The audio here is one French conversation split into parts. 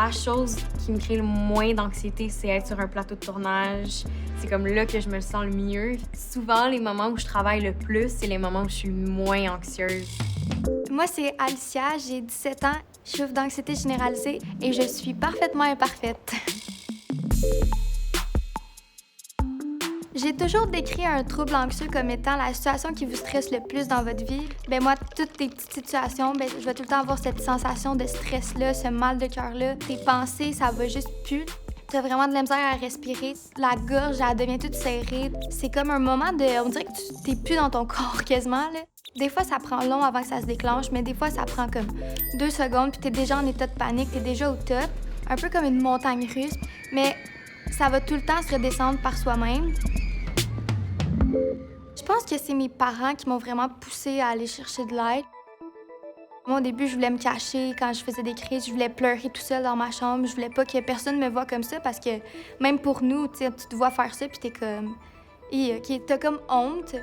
la chose qui me crée le moins d'anxiété, c'est être sur un plateau de tournage. C'est comme là que je me sens le mieux. Souvent, les moments où je travaille le plus, c'est les moments où je suis le moins anxieuse. Moi, c'est Alicia, j'ai 17 ans, je souffre d'anxiété généralisée et je suis parfaitement imparfaite. J'ai toujours décrit un trouble anxieux comme étant la situation qui vous stresse le plus dans votre vie. Ben moi, toutes les petites situations, ben je vais tout le temps avoir cette sensation de stress-là, ce mal de cœur-là. Tes pensées, ça va juste plus. T'as vraiment de la misère à respirer. La gorge, elle devient toute serrée. C'est comme un moment de... On dirait que tu t'es plus dans ton corps quasiment, là. Des fois, ça prend long avant que ça se déclenche, mais des fois, ça prend comme 2 secondes, puis t'es déjà en état de panique, t'es déjà au top. Un peu comme une montagne russe, mais ça va tout le temps se redescendre par soi-même. Je pense que c'est mes parents qui m'ont vraiment poussée à aller chercher de l'aide. Moi, au début, je voulais me cacher quand je faisais des crises. Je voulais pleurer tout seul dans ma chambre. Je voulais pas que personne me voie comme ça parce que même pour nous, tu te vois faire ça puis t'es comme... t'as comme honte.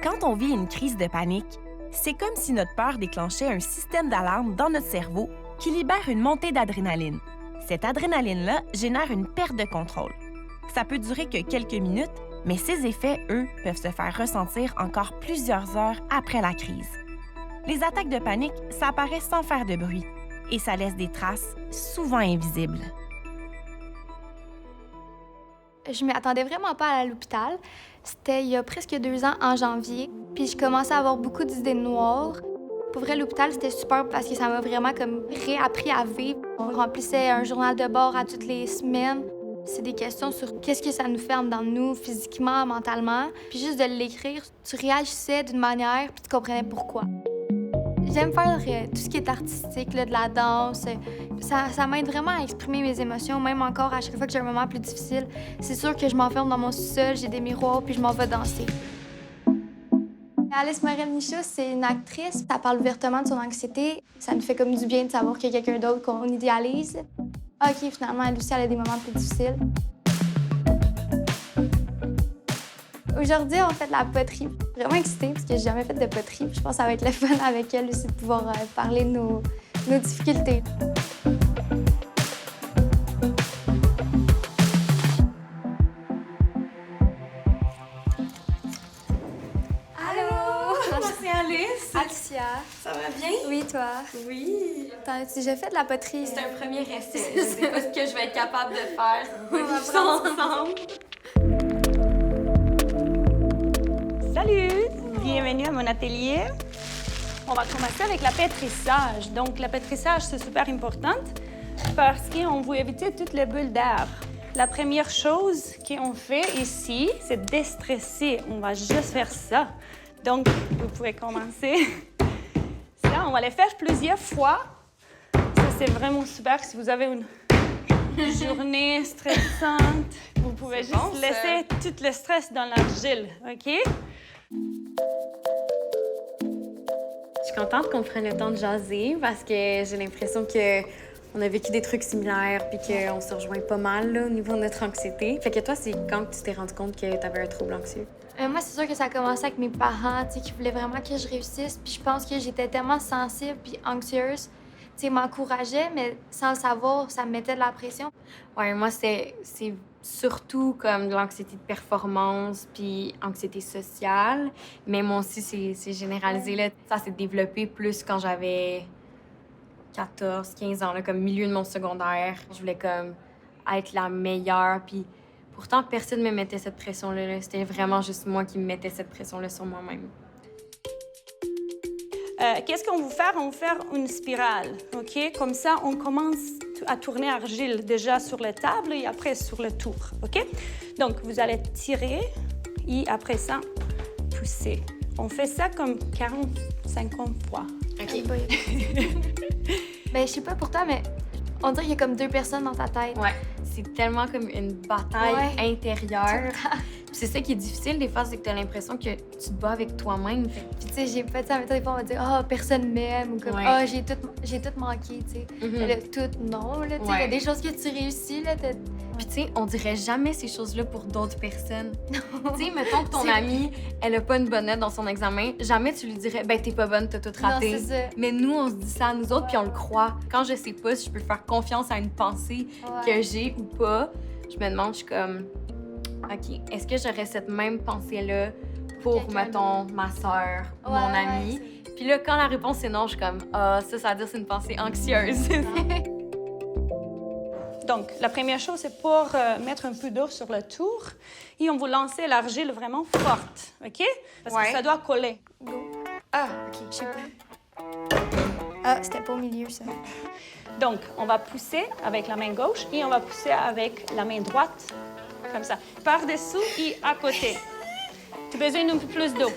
Quand on vit une crise de panique, c'est comme si notre peur déclenchait un système d'alarme dans notre cerveau qui libère une montée d'adrénaline. Cette adrénaline-là génère une perte de contrôle. Ça peut durer que quelques minutes, mais ces effets, eux, peuvent se faire ressentir encore plusieurs heures après la crise. Les attaques de panique, ça apparaît sans faire de bruit et ça laisse des traces souvent invisibles. Je m'y attendais vraiment pas à aller à l'hôpital. C'était il y a presque 2 ans, en janvier. Puis je commençais à avoir beaucoup d'idées noires. Pour vrai, l'hôpital, c'était super parce que ça m'a vraiment comme réappris à vivre. On remplissait un journal de bord à toutes les semaines. C'est des questions sur qu'est-ce que ça nous fait en dedans de nous, physiquement, mentalement. Puis juste de l'écrire, tu réagissais d'une manière, puis tu comprenais pourquoi. J'aime faire tout ce qui est artistique, là, de la danse. Ça m'aide vraiment à exprimer mes émotions, même encore à chaque fois que j'ai un moment plus difficile. C'est sûr que je m'enferme dans mon sous-sol, j'ai des miroirs, puis je m'en vais danser. Alice Morel-Michaud, c'est une actrice. Ça parle ouvertement de son anxiété. Ça nous fait comme du bien de savoir qu'il y a quelqu'un d'autre qu'on idéalise. OK, finalement, elle aussi, elle a des moments plus difficiles. Aujourd'hui, on fait de la poterie. Vraiment excitée parce que j'ai jamais fait de poterie. Je pense que ça va être le fun avec elle aussi de pouvoir parler de nos difficultés. Allô! Moi, c'est Alice. Alicia. Ça va bien? Oui, toi? Oui. T'as déjà fait de la poterie? C'est un premier essai. Je sais pas ce que je vais être capable de faire. On va vivre ça ensemble. Salut! Bienvenue à mon atelier. On va commencer avec la pétrissage. Donc, la pétrissage, c'est super important parce qu'on veut éviter toutes les bulles d'air. La première chose qu'on fait ici, c'est déstresser. On va juste faire ça. Donc, vous pouvez commencer. Ça, on va le faire plusieurs fois. Ça, c'est vraiment super si vous avez une journée stressante. Vous pouvez juste laisser tout le stress dans l'argile, OK? Je suis contente qu'on prenne le temps de jaser parce que j'ai l'impression qu'on a vécu des trucs similaires puis qu'on se rejoint pas mal là, au niveau de notre anxiété. Fait que toi, c'est quand que tu t'es rendu compte que tu avais un trouble anxieux? Moi, c'est sûr que ça a commencé avec mes parents, qui voulaient vraiment que je réussisse. Puis je pense que j'étais tellement sensible puis anxieuse. Ils m'encourageaient, mais sans le savoir, ça me mettait de la pression. Ouais, moi, c'est surtout comme de l'anxiété de performance puis anxiété sociale. Mais moi aussi, c'est généralisé. Là. Ça s'est développé plus quand j'avais 14, 15 ans, là, comme milieu de mon secondaire. Je voulais comme être la meilleure. Puis pourtant, personne ne me mettait cette pression-là. Là. C'était vraiment juste moi qui me mettais cette pression-là sur moi-même. Qu'est-ce qu'on va faire? On va faire une spirale, OK? Comme ça, on commence à tourner l'argile déjà sur la table et après sur le tour, OK? Donc, vous allez tirer et après ça, pousser. On fait ça comme 40-50 fois. OK. Ben, je sais pas pour toi, mais on dirait qu'il y a comme 2 personnes dans ta tête. Ouais. C'est tellement comme une bataille intérieure. Puis c'est ça qui est difficile des fois, c'est que t'as l'impression que tu te bats avec toi-même. Puis tu sais, j'ai pas de ça, mais des fois on va dire « Ah, personne m'aime » ou comme « Ah, j'ai tout manqué », tu sais. Là, tout, non, là, tu sais, il y a des choses que tu réussis, là, Puis tu sais, on dirait jamais ces choses-là pour d'autres personnes. Tu sais, mettons que ton amie, elle a pas une bonne note dans son examen, jamais tu lui dirais, ben t'es pas bonne, t'as tout raté. Non, c'est ça. Mais nous, on se dit ça à nous autres, puis on le croit. Quand je sais pas si je peux faire confiance à une pensée que j'ai ou pas, je me demande, je suis comme, OK, est-ce que j'aurais cette même pensée-là pour, mettons, ma soeur, mon amie? Puis là, quand la réponse est non, je suis comme, ah, ça veut dire que c'est une pensée anxieuse. Donc, la première chose, c'est pour mettre un peu d'eau sur le tour et on va lancer l'argile vraiment forte, OK? Parce que ça doit coller. Ah, OK, je sais pas. Ah, c'était pas au milieu, ça. Donc, on va pousser avec la main gauche et on va pousser avec la main droite, comme ça. Par-dessous et à côté. Tu as besoin d'un peu plus d'eau.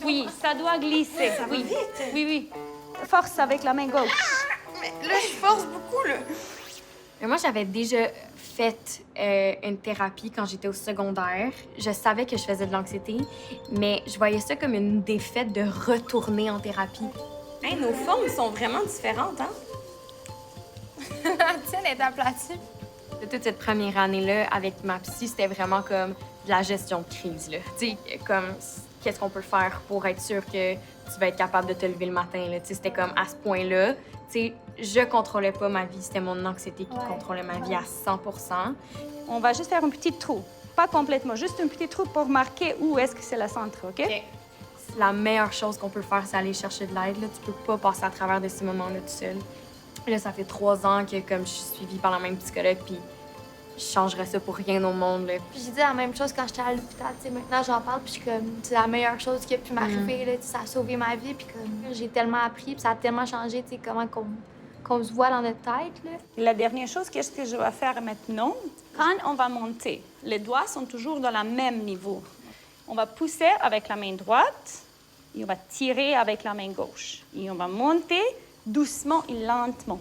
Oui, ça doit glisser. Ça va vite. Oui. Force avec la main gauche. Mais là, je force beaucoup, là. Mais moi, j'avais déjà fait une thérapie quand j'étais au secondaire. Je savais que je faisais de l'anxiété, mais je voyais ça comme une défaite de retourner en thérapie. Hey, nos formes sont vraiment différentes, hein? Tiens, elle est aplatie. De toute cette première année-là, avec ma psy, c'était vraiment comme de la gestion de crise, là. Tu sais, comme, qu'est-ce qu'on peut faire pour être sûr que tu vas être capable de te lever le matin, là. Tu sais, c'était comme à ce point-là. Tu sais, je contrôlais pas ma vie, c'était mon anxiété qui contrôlait ma vie à 100%. On va juste faire un petit trou. Pas complètement, juste un petit trou pour marquer où est-ce que c'est le centre, OK? La meilleure chose qu'on peut faire, c'est aller chercher de l'aide, là. Tu peux pas passer à travers de ces moments-là tout seul. Là, ça fait 3 ans que comme je suis suivie par la même psychologue, puis je changerais ça pour rien au monde, là. Puis j'ai dit la même chose quand j'étais à l'hôpital. Tu sais, maintenant, j'en parle, puis je suis comme, c'est la meilleure chose qui a pu m'arriver, là. Tu sais, ça a sauvé ma vie, puis comme, j'ai tellement appris, puis ça a tellement changé, tu sais, comment qu'on se voit dans notre tête, là. La dernière chose, qu'est-ce que je vais faire maintenant? Quand on va monter, les doigts sont toujours dans le même niveau. On va pousser avec la main droite et on va tirer avec la main gauche. Et on va monter doucement et lentement.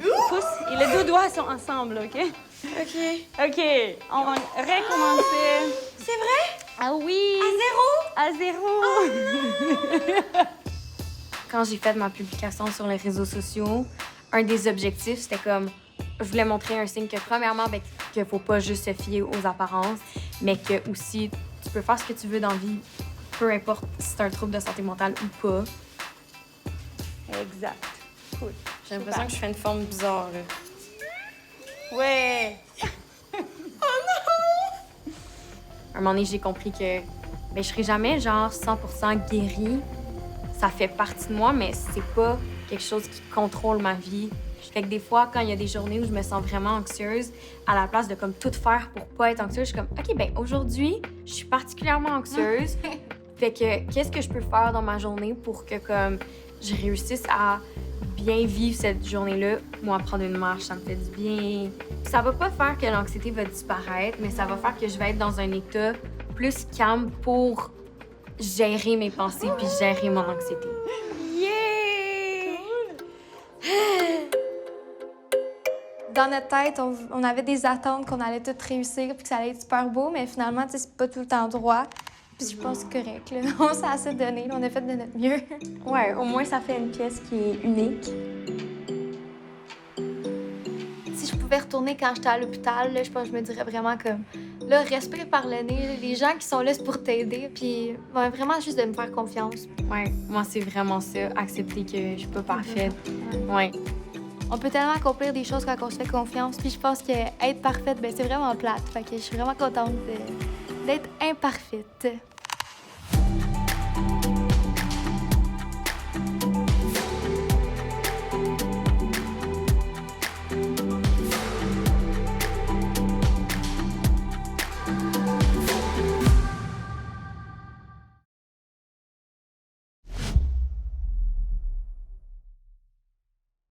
Pousse et les deux doigts sont ensemble, OK? OK. OK, on va recommencer. C'est vrai? Ah oui! À zéro? Quand j'ai fait ma publication sur les réseaux sociaux, un des objectifs, c'était comme, je voulais montrer un signe que, premièrement, ben, qu'il faut pas juste se fier aux apparences, mais que aussi, tu peux faire ce que tu veux dans la vie, peu importe si c'est un trouble de santé mentale ou pas. Exact. Cool. J'ai l'impression que je fais une forme bizarre, là. Ouais! À un moment donné, j'ai compris que ben, je serai jamais genre 100% guérie. Ça fait partie de moi, mais c'est pas quelque chose qui contrôle ma vie. Fait que des fois, quand il y a des journées où je me sens vraiment anxieuse, à la place de comme tout faire pour pas être anxieuse, je suis comme, OK, ben aujourd'hui, je suis particulièrement anxieuse. Fait que qu'est-ce que je peux faire dans ma journée pour que comme je réussisse à bien vivre cette journée-là? Moi, prendre une marche, ça me fait du bien. Ça va pas faire que l'anxiété va disparaître, mais ça va faire que je vais être dans un état plus calme pour gérer mes pensées puis gérer mon anxiété. Dans notre tête, on avait des attentes qu'on allait tout réussir puis que ça allait être super beau, mais finalement, tu sais, c'est pas tout le temps droit. Puis je pense que c'est correct, là. On s'est assez donné, là. On a fait de notre mieux. Ouais, au moins, ça fait une pièce qui est unique. Si je pouvais retourner quand j'étais à l'hôpital, là, je pense que je me dirais vraiment comme, là, respire par le nez. Les gens qui sont là, c'est pour t'aider. Puis ouais, vraiment juste de me faire confiance. Ouais, moi, c'est vraiment ça. Accepter que je suis pas parfaite. Ouais. On peut tellement accomplir des choses quand on se fait confiance. Puis je pense que être parfaite, ben c'est vraiment plate. Fait que je suis vraiment contente d'être imparfaite.